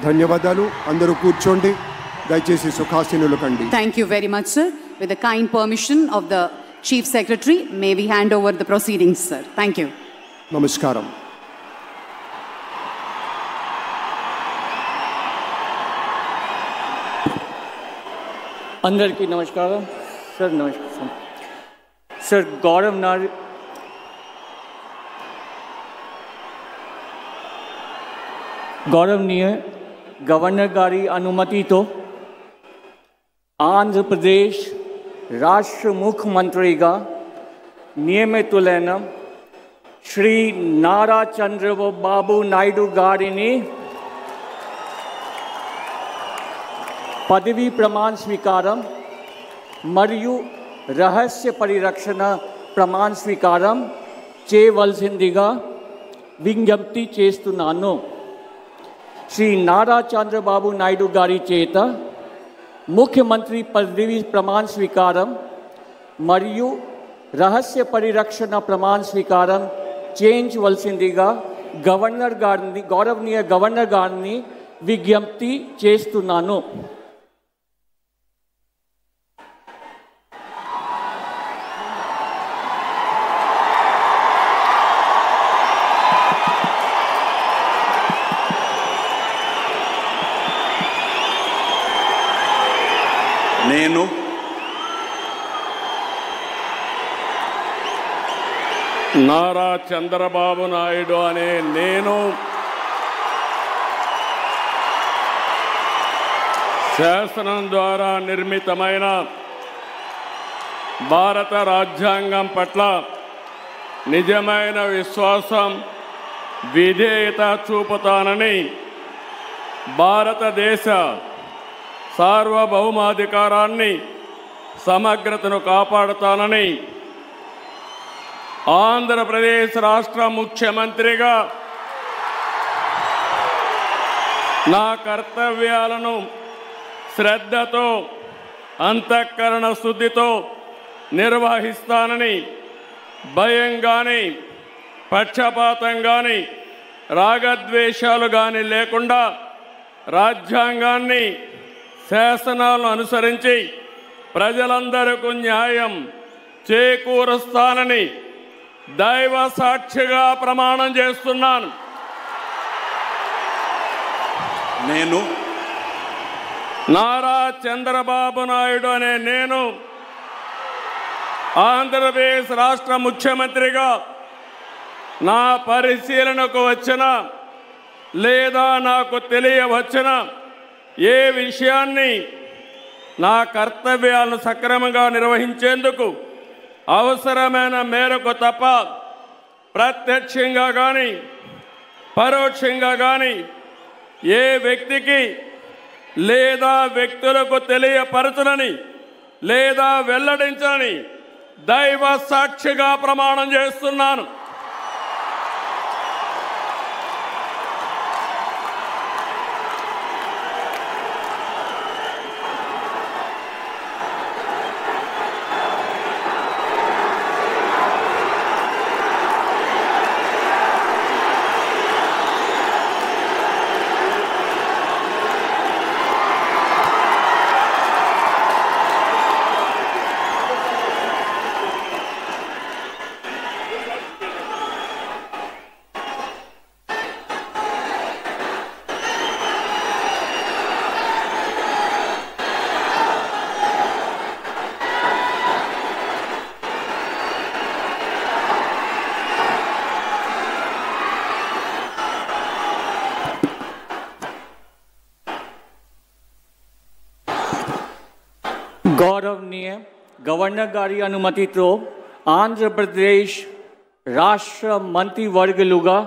ధన్యవాదాలు. అందరూ కూర్చోండి. దయచేసి సుఖాసీనులు కండి. Thank you very much, sir. With the kind permission of the Chief Secretary, may we hand over the proceedings, sir. Thank you. నమస్కారం. అందరికీ నమస్కారం. సార్ నమస్కారం. సార్ గౌరవనీయ గవర్నర్ గారి అనుమతితో ఆంధ్రప్రదేశ్ రాష్ట్ర ముఖ్యమంత్రిగా నియమితులైన శ్రీ నారా చంద్రబాబు నాయుడు గారిని పదవీ ప్రమాణ స్వీకారం మరియు రహస్య పరిరక్షణ ప్రమాణ స్వీకారం చేయవలసిందిగా విజ్ఞప్తి చేస్తున్నాను. శ్రీ నారా చంద్రబాబు నాయుడు గారి చేత ముఖ్యమంత్రి పదవీ ప్రమాణ స్వీకారం మరియు రహస్య పరిరక్షణ ప్రమాణ స్వీకారం చేయించవలసిందిగా గౌరవనీయ గవర్నర్ గారిని విజ్ఞప్తి చేస్తున్నాను. నేను నారా చంద్రబాబు నాయుడు అనే నేను శాసనం ద్వారా నిర్మితమైన భారత రాజ్యాంగం పట్ల నిజమైన విశ్వాసం విధేయత చూపుతానని భారతదేశ సార్వభౌమాధికారాన్ని సమగ్రతను కాపాడుతానని ఆంధ్రప్రదేశ్ రాష్ట్ర ముఖ్యమంత్రిగా నా కర్తవ్యాలను శ్రద్ధతో అంతఃకరణ శుద్ధితో నిర్వహిస్తానని భయం కానీ పక్షపాతం కానీ రాగద్వేషాలు కానీ లేకుండా రాజ్యాంగాన్ని శాసనాలను అనుసరించి ప్రజలందరికీ న్యాయం చేకూరుస్తానని దైవ సాక్షిగా ప్రమాణం చేస్తున్నాను. నేను నారా చంద్రబాబు నాయుడు అనే నేను ఆంధ్రప్రదేశ్ రాష్ట్ర ముఖ్యమంత్రిగా నా పరిశీలనకు వచ్చిన లేదా నాకు తెలియవచ్చిన ఏ విషయాన్ని నా కర్తవ్యాలను సక్రమంగా నిర్వహించేందుకు అవసరమైన మేరకు తప్ప ప్రత్యక్షంగా కానీ పరోక్షంగా కానీ ఏ వ్యక్తికి లేదా వ్యక్తులకు తెలియపరచనని లేదా వెల్లడించని దైవ సాక్షిగా ప్రమాణం చేస్తున్నాను. గౌరవనీయ గవర్నర్ గారి అనుమతితో ఆంధ్రప్రదేశ్ రాష్ట్ర మంత్రివర్గులుగా